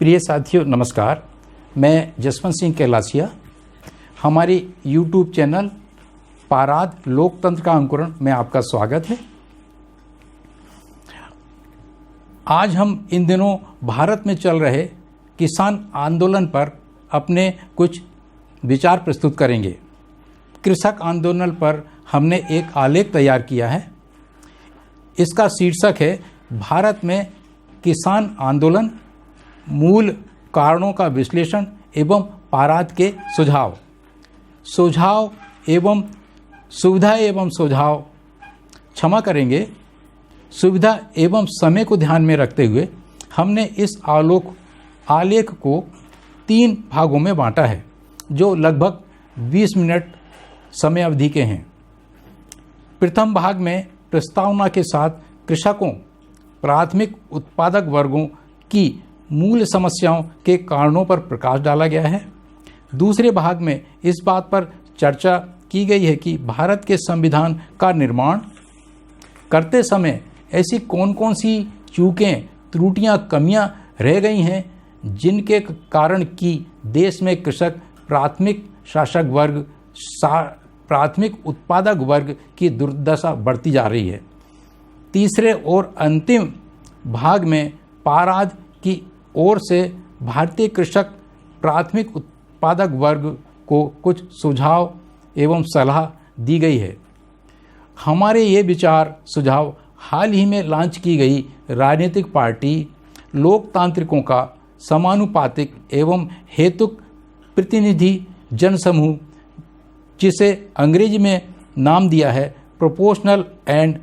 प्रिय साथियों नमस्कार, मैं जसवंत सिंह कैलासिया। हमारे YouTube चैनल पाराद लोकतंत्र का अंकुरण में आपका स्वागत है। आज हम इन दिनों भारत में चल रहे किसान आंदोलन पर अपने कुछ विचार प्रस्तुत करेंगे। कृषक आंदोलन पर हमने एक आलेख तैयार किया है। इसका शीर्षक है भारत में किसान आंदोलन, मूल कारणों का विश्लेषण एवं पाराद के सुझाव एवं सुविधा एवं सुझाव क्षमा करेंगे। सुविधा एवं समय को ध्यान में रखते हुए हमने इस आलेख को 3 भागों में बांटा है, जो लगभग 20 मिनट समय अवधि के हैं। प्रथम भाग में प्रस्तावना के साथ कृषकों, प्राथमिक उत्पादक वर्गों की मूल समस्याओं के कारणों पर प्रकाश डाला गया है। दूसरे भाग में इस बात पर चर्चा की गई है कि भारत के संविधान का निर्माण करते समय ऐसी कौन कौन सी चूकें, त्रुटियां, कमियां रह गई हैं जिनके कारण कि देश में कृषक, प्राथमिक उत्पादक वर्ग की दुर्दशा बढ़ती जा रही है। तीसरे और अंतिम भाग में पाराद की ओर से भारतीय कृषक, प्राथमिक उत्पादक वर्ग को कुछ सुझाव एवं सलाह दी गई है। हमारे ये विचार सुझाव हाल ही में लॉन्च की गई राजनीतिक पार्टी लोकतांत्रिकों का समानुपातिक एवं हेतुक प्रतिनिधि जनसमूह, जिसे अंग्रेजी में नाम दिया है proportional and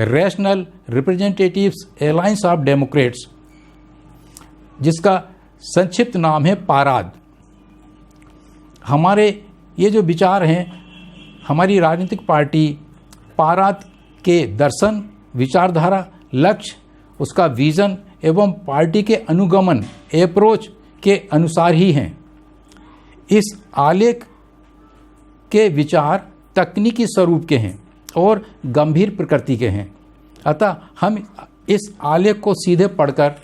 rational representatives alliance of Democrats, जिसका संक्षिप्त नाम है पाराद। हमारे ये जो विचार हैं, हमारी राजनीतिक पार्टी पाराद के दर्शन, विचारधारा, लक्ष्य, उसका विज़न एवं पार्टी के अनुगमन अप्रोच के अनुसार ही हैं। इस आलेख के विचार तकनीकी स्वरूप के हैं और गंभीर प्रकृति के हैं, अतः हम इस आलेख को सीधे पढ़कर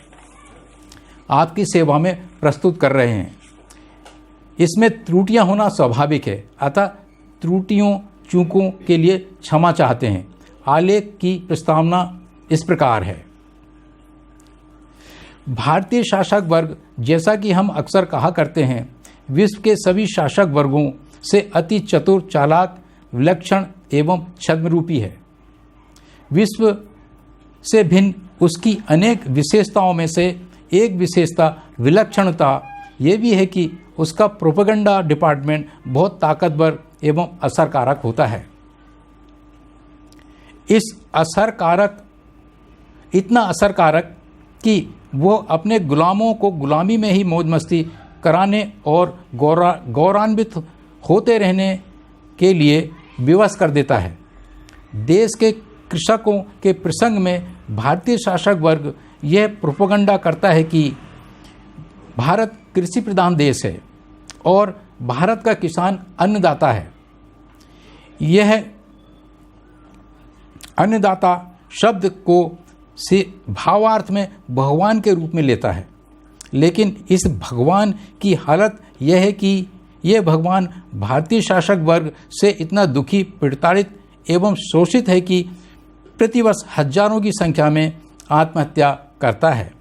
आपकी सेवा में प्रस्तुत कर रहे हैं। इसमें त्रुटियां होना स्वाभाविक है, अतः त्रुटियों चूकों के लिए क्षमा चाहते हैं। आलेख की प्रस्तावना इस प्रकार है। भारतीय शासक वर्ग, जैसा कि हम अक्सर कहा करते हैं, विश्व के सभी शासक वर्गों से अति चतुर, चालाक, विलक्षण एवं छद्मरूपी है। विश्व से भिन्न उसकी अनेक विशेषताओं में से एक विशेषता, विलक्षणता, ये भी है कि उसका प्रोपेगेंडा डिपार्टमेंट बहुत ताकतवर एवं असरकारक होता है। इतना असरकारक कि वो अपने गुलामों को गुलामी में ही मौज मस्ती कराने और गौरवान्वित होते रहने के लिए विवश कर देता है। देश के कृषकों के प्रसंग में भारतीय शासक वर्ग यह प्रोपेगेंडा करता है कि भारत कृषि प्रधान देश है और भारत का किसान अन्नदाता है। यह अन्नदाता शब्द को से भावार्थ में भगवान के रूप में लेता है, लेकिन इस भगवान की हालत यह है कि यह भगवान भारतीय शासक वर्ग से इतना दुखी, प्रताड़ित एवं शोषित है कि प्रतिवर्ष हजारों की संख्या में आत्महत्या करता है।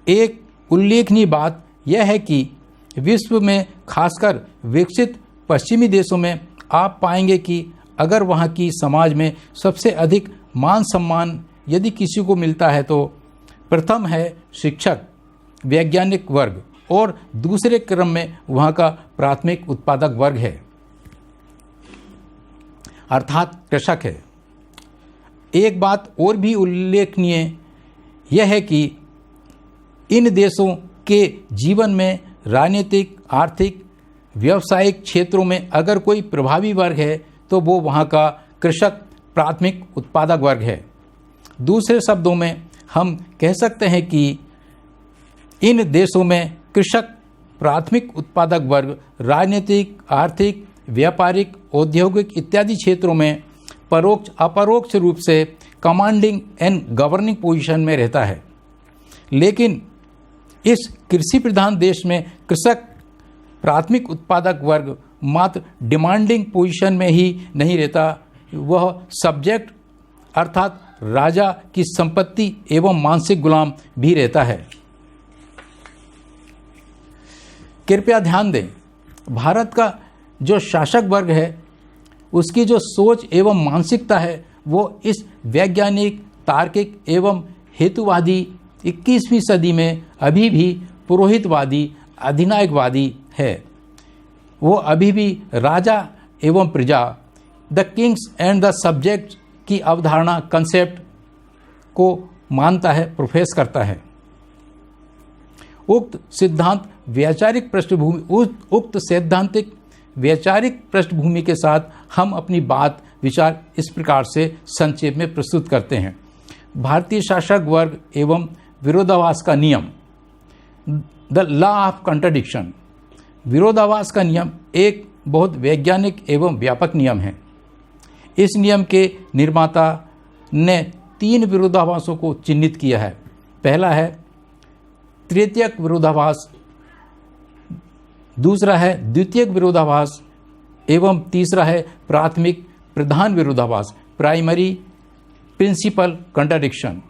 एक उल्लेखनीय बात यह है कि विश्व में, खासकर विकसित पश्चिमी देशों में, आप पाएंगे कि अगर वहाँ की समाज में सबसे अधिक मान सम्मान यदि किसी को मिलता है तो प्रथम है शिक्षक, वैज्ञानिक वर्ग और दूसरे क्रम में वहाँ का प्राथमिक उत्पादक वर्ग है, अर्थात कृषक है। एक बात और भी उल्लेखनीय यह है कि इन देशों के जीवन में राजनीतिक, आर्थिक, व्यावसायिक क्षेत्रों में अगर कोई प्रभावी वर्ग है तो वो वहाँ का कृषक, प्राथमिक उत्पादक वर्ग है। दूसरे शब्दों में हम कह सकते हैं कि इन देशों में कृषक, प्राथमिक उत्पादक वर्ग राजनीतिक, आर्थिक, व्यापारिक, औद्योगिक इत्यादि क्षेत्रों में परोक्ष अपरोक्ष रूप से कमांडिंग एंड गवर्निंग पोजीशन में रहता है। लेकिन इस कृषि प्रधान देश में कृषक प्राथमिक उत्पादक वर्ग मात्र डिमांडिंग पोजीशन में ही नहीं रहता, वह सब्जेक्ट अर्थात राजा की संपत्ति एवं मानसिक गुलाम भी रहता है। कृपया ध्यान दें, भारत का जो शासक वर्ग है उसकी जो सोच एवं मानसिकता है वो इस वैज्ञानिक, तार्किक एवं हेतुवादी 21वीं सदी में अभी भी पुरोहितवादी, अधिनायकवादी है। वो अभी भी राजा एवं प्रजा, the Kings and the subject की अवधारणा, कंसेप्ट को मानता है, प्रोफेस करता है। उक्त सैद्धांतिक वैचारिक पृष्ठभूमि के साथ हम अपनी बात विचार इस प्रकार से संक्षेप में प्रस्तुत करते हैं। भारतीय शासक वर्ग एवं विरोधाभास का नियम, द लॉ ऑफ कॉन्ट्रडिक्शन। विरोधाभास का नियम एक बहुत वैज्ञानिक एवं व्यापक नियम है। इस नियम के निर्माता ने 3 विरोधाभासों को चिन्हित किया है। पहला है तृतीयक विरोधाभास, दूसरा है द्वितीयक विरोधाभास एवं तीसरा है प्राथमिक प्रधान विरोधाभास, प्राइमरी प्रिंसिपल कॉन्ट्रडिक्शन।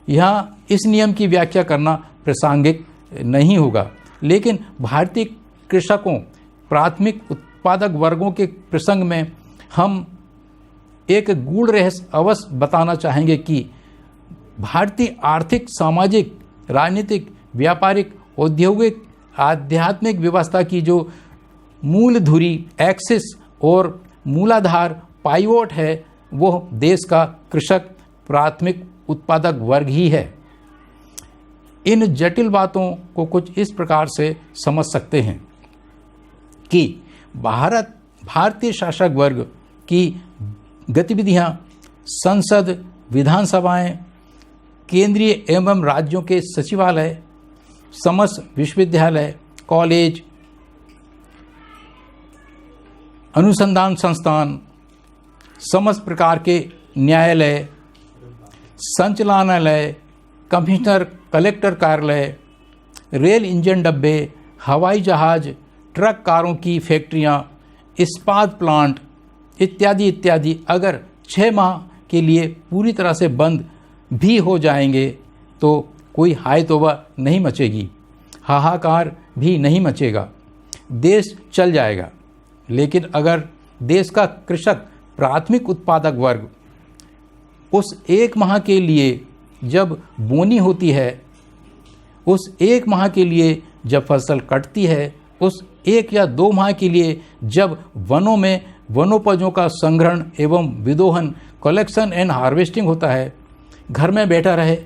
यहाँ इस नियम की व्याख्या करना प्रासंगिक नहीं होगा, लेकिन भारतीय कृषकों, प्राथमिक उत्पादक वर्गों के प्रसंग में हम एक गूढ़ रहस्य अवश्य बताना चाहेंगे कि भारतीय आर्थिक, सामाजिक, राजनीतिक, व्यापारिक, औद्योगिक, आध्यात्मिक व्यवस्था की जो मूल धुरी, एक्सिस और मूलाधार, पाइवोट है, वह देश का कृषक, प्राथमिक उत्पादक वर्ग ही है। इन जटिल बातों को कुछ इस प्रकार से समझ सकते हैं कि भारतीय शासक वर्ग की गतिविधियां संसद, विधानसभाएं, केंद्रीय एवं राज्यों के सचिवालय, समस्त विश्वविद्यालय, कॉलेज, अनुसंधान संस्थान, समस्त प्रकार के न्यायालय, संचालनालय, कमिश्नर, कलेक्टर कार्यालय, रेल इंजन डब्बे, हवाई जहाज, ट्रक कारों की फैक्ट्रियां, इस्पात प्लांट इत्यादि इत्यादि अगर 6 माह के लिए पूरी तरह से बंद भी हो जाएंगे तो कोई हाय तौबा नहीं मचेगी, हाहाकार भी नहीं मचेगा, देश चल जाएगा। लेकिन अगर देश का कृषक, प्राथमिक उत्पादक वर्ग उस 1 माह के लिए जब बोनी होती है, उस 1 माह के लिए जब फसल कटती है, उस 1 या 2 माह के लिए जब वनों में वनोपजों का संग्रहण एवं विदोहन, कलेक्शन एंड हार्वेस्टिंग होता है, घर में बैठा रहे,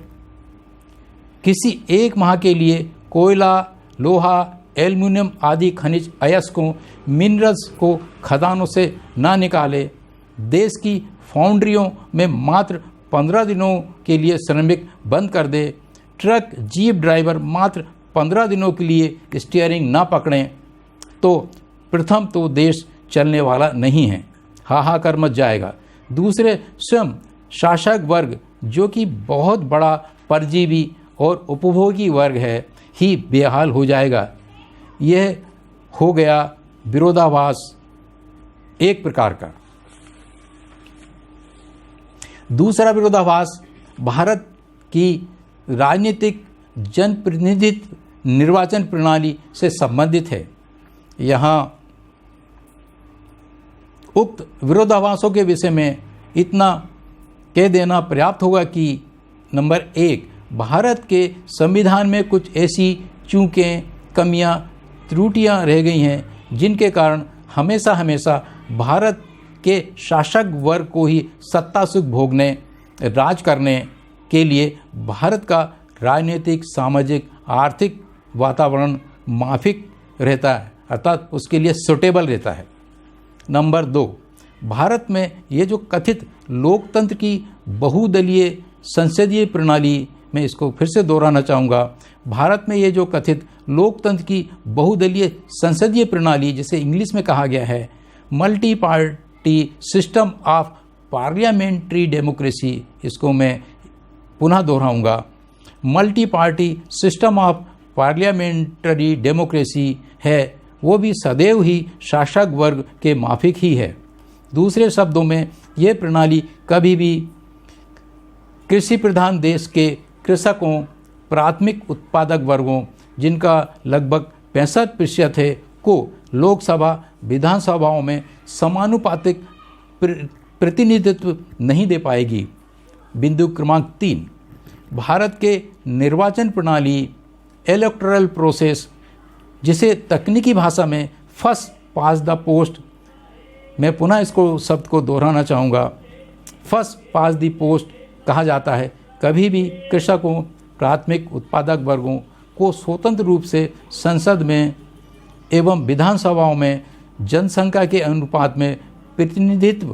किसी 1 माह के लिए कोयला, लोहा, एल्युमिनियम आदि खनिज अयस्कों, मिनरल्स को खदानों से ना निकाले, देश की फाउंड्रियों में मात्र 15 दिनों के लिए श्रमिक बंद कर दे, ट्रक, जीप ड्राइवर मात्र 15 दिनों के लिए स्टीयरिंग ना पकड़ें, तो प्रथम तो देश चलने वाला नहीं है, हाहाकार मच जाएगा। दूसरे, स्वयं शासक वर्ग जो कि बहुत बड़ा परजीवी और उपभोगी वर्ग है ही बेहाल हो जाएगा। यह हो गया विरोधाभास एक प्रकार का। दूसरा विरोधाभास भारत की राजनीतिक जनप्रतिनिधित्व निर्वाचन प्रणाली से संबंधित है। यहाँ उक्त विरोधाभासों के विषय में इतना कह देना पर्याप्त होगा कि नंबर 1, भारत के संविधान में कुछ ऐसी चूकें, कमियां, त्रुटियां रह गई हैं जिनके कारण हमेशा हमेशा भारत के शासक वर्ग को ही सत्ता सुख भोगने, राज करने के लिए भारत का राजनीतिक, सामाजिक, आर्थिक वातावरण माफिक रहता है, अर्थात उसके लिए सूटेबल रहता है। नंबर 2, भारत में ये जो कथित लोकतंत्र की बहुदलीय संसदीय प्रणाली, मैं इसको फिर से दोहराना चाहूँगा, भारत में ये जो कथित लोकतंत्र की बहुदलीय संसदीय प्रणाली, जिसे इंग्लिश में कहा गया है multi party system of parliamentary democracy, इसको मैं पुनः दोहराऊंगा, multi party system of parliamentary democracy है वो भी सदैव ही शासक वर्ग के माफिक ही है। दूसरे शब्दों में ये प्रणाली कभी भी कृषि प्रधान देश के कृषकों, प्राथमिक उत्पादक वर्गों जिनका लगभग 65% है को लोकसभा विधानसभाओं में समानुपातिक प्रतिनिधित्व नहीं दे पाएगी। बिंदु क्रमांक 3, भारत के निर्वाचन प्रणाली इलेक्टोरल प्रोसेस, जिसे तकनीकी भाषा में फर्स्ट पास द पोस्ट, मैं पुनः इसको शब्द को दोहराना चाहूँगा, फर्स्ट पास द पोस्ट कहा जाता है, कभी भी कृषकों, प्राथमिक उत्पादक वर्गों को स्वतंत्र रूप से संसद में एवं विधानसभाओं में जनसंख्या के अनुपात में प्रतिनिधित्व,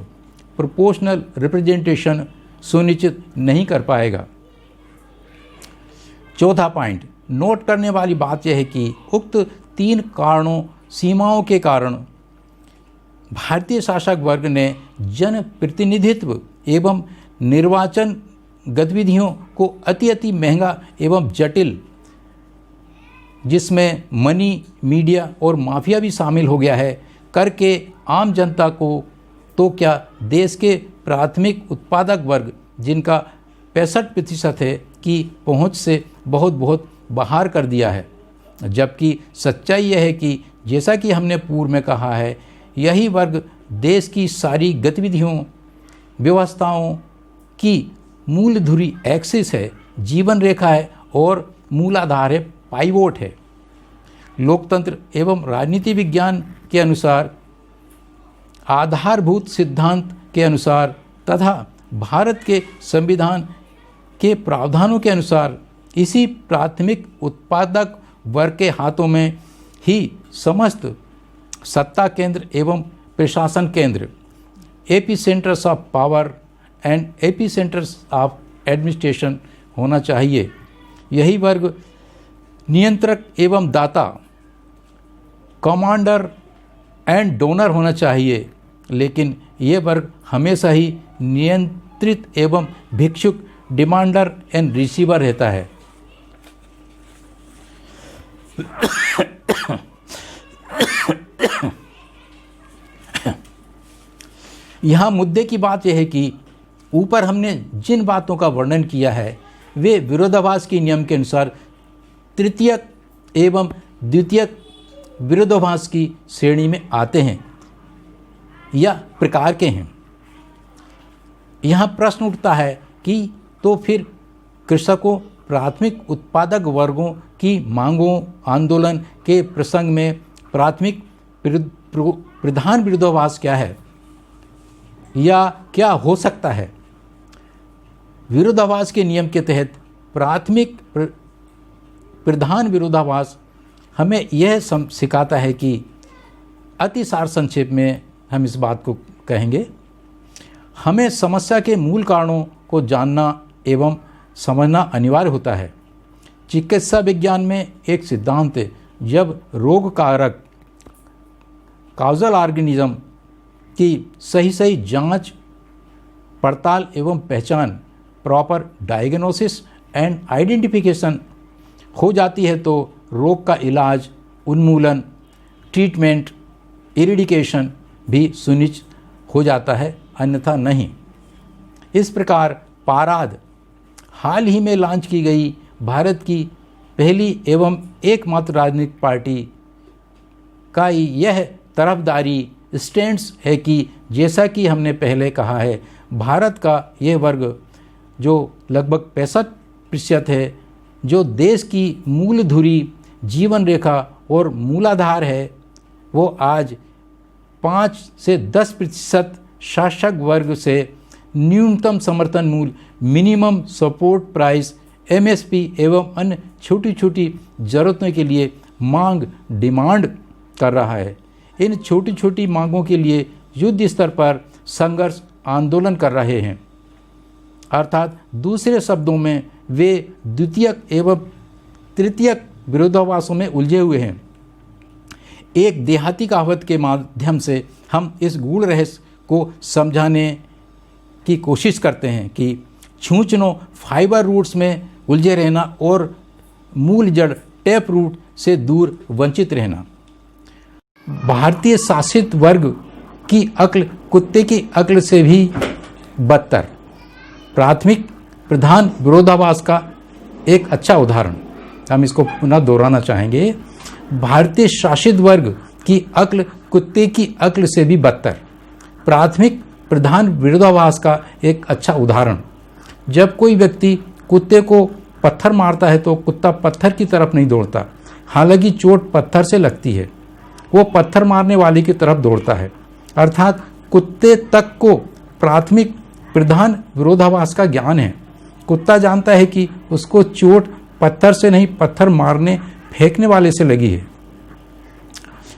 प्रोपोर्शनल रिप्रेजेंटेशन सुनिश्चित नहीं कर पाएगा। चौथा पॉइंट, नोट करने वाली बात यह है कि उक्त 3 कारणों सीमाओं के कारण भारतीय शासक वर्ग ने जन प्रतिनिधित्व एवं निर्वाचन गतिविधियों को अति महंगा एवं जटिल, जिसमें मनी, मीडिया और माफिया भी शामिल हो गया है, करके आम जनता को तो क्या देश के प्राथमिक उत्पादक वर्ग जिनका 65% है की पहुंच से बहुत बाहर कर दिया है। जबकि सच्चाई यह है कि जैसा कि हमने पूर्व में कहा है, यही वर्ग देश की सारी गतिविधियों, व्यवस्थाओं की मूलधुरी एक्सिस है, जीवन रेखा है और मूलाधार है, पाइवोट है। लोकतंत्र एवं राजनीति विज्ञान के अनुसार, आधारभूत सिद्धांत के अनुसार तथा भारत के संविधान के प्रावधानों के अनुसार इसी प्राथमिक उत्पादक वर्ग के हाथों में ही समस्त सत्ता केंद्र एवं प्रशासन केंद्र, AP centres of power and AP centres of administration होना चाहिए। यही वर्ग नियंत्रक एवं दाता, कमांडर एंड डोनर होना चाहिए, लेकिन ये वर्ग हमेशा ही नियंत्रित एवं भिक्षुक, डिमांडर एंड रिसीवर रहता है। यहाँ मुद्दे की बात यह है कि ऊपर हमने जिन बातों का वर्णन किया है वे विरोधाभास के नियम के अनुसार तृतीयक एवं द्वितीयक विरोधाभास की श्रेणी में आते हैं या प्रकार के हैं। यहाँ प्रश्न उठता है कि तो फिर कृषकों, प्राथमिक उत्पादक वर्गों की मांगों, आंदोलन के प्रसंग में प्राथमिक प्रधान विरोधाभास क्या है या क्या हो सकता है? विरोधाभास के नियम के तहत प्राथमिक प्रधान विरोधाभास हमें यह सिखाता है कि, अति सार संक्षेप में हम इस बात को कहेंगे, हमें समस्या के मूल कारणों को जानना एवं समझना अनिवार्य होता है। चिकित्सा विज्ञान में एक सिद्धांत है, जब रोग कारक काउजल ऑर्गेनिज्म की सही जांच पड़ताल एवं पहचान, प्रॉपर डायग्नोसिस एंड आइडेंटिफिकेशन हो जाती है तो रोग का इलाज, उन्मूलन, ट्रीटमेंट, इरेडिकेशन भी सुनिश्चित हो जाता है, अन्यथा नहीं। इस प्रकार पाराद हाल ही में लॉन्च की गई भारत की पहली एवं एकमात्र राजनीतिक पार्टी का यह तरफदारी स्टैंड्स है कि जैसा कि हमने पहले कहा है, भारत का यह वर्ग जो लगभग 65% है, जो देश की मूलधुरी, जीवन रेखा और मूलाधार है, वो आज 5 से 10% शासक वर्ग से न्यूनतम समर्थन मूल्य, मिनिमम सपोर्ट प्राइस, एमएसपी एवं अन्य छोटी छोटी ज़रूरतों के लिए डिमांड कर रहा है। इन छोटी छोटी मांगों के लिए युद्ध स्तर पर संघर्ष, आंदोलन कर रहे हैं। अर्थात दूसरे शब्दों में वे द्वितीयक एवं तृतीयक विरोधाभासों में उलझे हुए हैं। एक देहाती कहावत के माध्यम से हम इस गूढ़ रहस्य को समझाने की कोशिश करते हैं कि छूंचनों फाइबर रूट्स में उलझे रहना और मूल जड़ टैप रूट से दूर वंचित रहना। भारतीय शासित वर्ग की अक्ल कुत्ते की अक्ल से भी बदतर। प्राथमिक प्रधान विरोधाभास का एक अच्छा उदाहरण, हम इसको पुनः दोहराना चाहेंगे। भारतीय शासित वर्ग की अक्ल कुत्ते की अक्ल से भी बदतर। प्राथमिक प्रधान विरोधाभास का एक अच्छा उदाहरण, जब कोई व्यक्ति कुत्ते को पत्थर मारता है तो कुत्ता पत्थर की तरफ नहीं दौड़ता, हालांकि चोट पत्थर से लगती है, वो पत्थर मारने वाले की तरफ दौड़ता है। अर्थात कुत्ते तक को प्राथमिक प्रधान विरोधाभास का ज्ञान है। कुत्ता जानता है कि उसको चोट पत्थर से नहीं, पत्थर मारने फेंकने वाले से लगी है।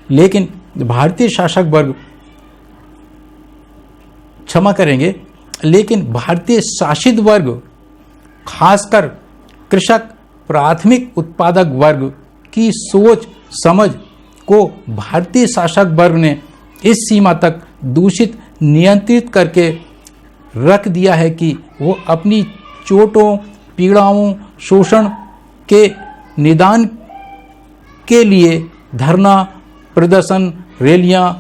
लेकिन भारतीय शासक वर्ग, क्षमा करेंगे, लेकिन भारतीय शासित वर्ग, खासकर कृषक, प्राथमिक उत्पादक वर्ग की सोच समझ को भारतीय शासक वर्ग ने इस सीमा तक दूषित, नियंत्रित करके रख दिया है कि वो अपनी चोटों, पीड़ाओं, शोषण के निदान के लिए धरना, प्रदर्शन, रैलियां,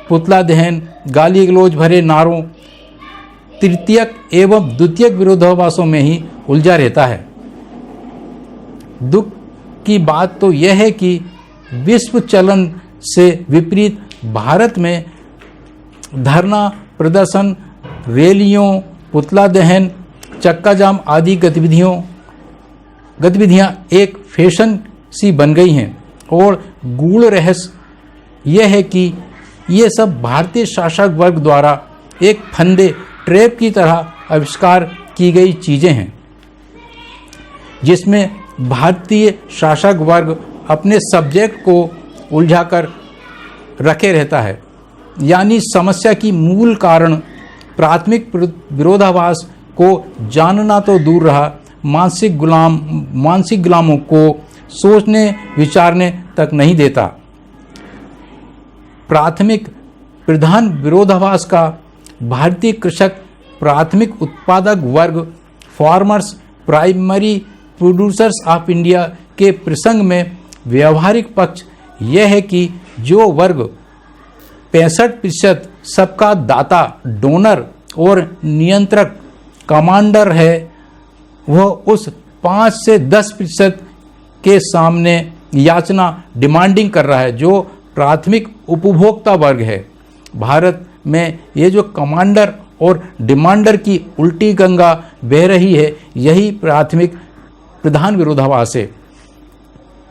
पुतला दहन, गाली गलौज भरे नारों, तृतीयक एवं द्वितीयक विरोधाभासों में ही उलझा रहता है। दुख की बात तो यह है कि विश्व चलन से विपरीत भारत में धरना, प्रदर्शन, रैलियों, पुतला दहन, चक्का जाम आदि गतिविधियां एक फैशन सी बन गई हैं। और गूढ़ रहस्य यह है कि ये सब भारतीय शासक वर्ग द्वारा एक फंदे, ट्रैप की तरह आविष्कार की गई चीज़ें हैं, जिसमें भारतीय शासक वर्ग अपने सब्जेक्ट को उलझाकर रखे रहता है। यानी समस्या की मूल कारण प्राथमिक विरोधाभास को जानना तो दूर रहा, मानसिक गुलामों को सोचने विचारने तक नहीं देता। प्राथमिक प्रधान विरोधाभास का भारतीय कृषक, प्राथमिक उत्पादक वर्ग, farmers, primary producers of India के प्रसंग में व्यवहारिक पक्ष यह है कि जो वर्ग 65% सबका दाता, डोनर और नियंत्रक, कमांडर है, वह उस 5 से 10% के सामने याचना, डिमांडिंग कर रहा है, जो प्राथमिक उपभोक्ता वर्ग है। भारत में ये जो कमांडर और डिमांडर की उल्टी गंगा बह रही है, यही प्राथमिक प्रधान विरोधाभास है।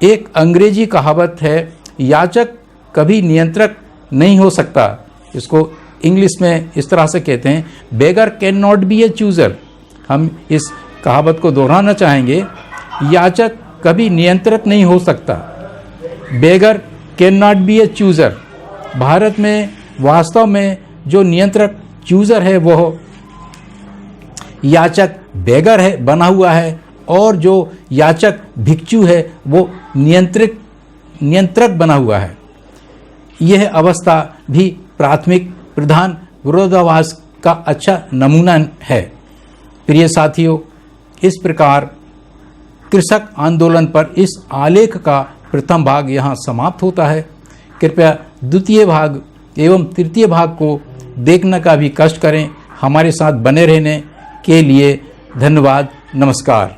एक अंग्रेजी कहावत है, याचक कभी नियंत्रक नहीं हो सकता। इसको इंग्लिश में इस तरह से कहते हैं, बेगर can not be A chooser. हम इस कहावत को दोहराना चाहेंगे, याचक कभी नियंत्रक नहीं हो सकता, बेगर can not be A chooser. Bharat में वास्तव में जो नियंत्रक, चूज़र है, वह याचक, बेगर है, बना हुआ है, और जो याचक, भिक्षु है, वो नियंत्रक बना हुआ है। यह अवस्था भी प्राथमिक प्रधान विरोधाभास का अच्छा नमूना है। प्रिय साथियों, इस प्रकार कृषक आंदोलन पर इस आलेख का प्रथम भाग यहाँ समाप्त होता है। कृपया द्वितीय भाग एवं तृतीय भाग को देखने का भी कष्ट करें। हमारे साथ बने रहने के लिए धन्यवाद। नमस्कार।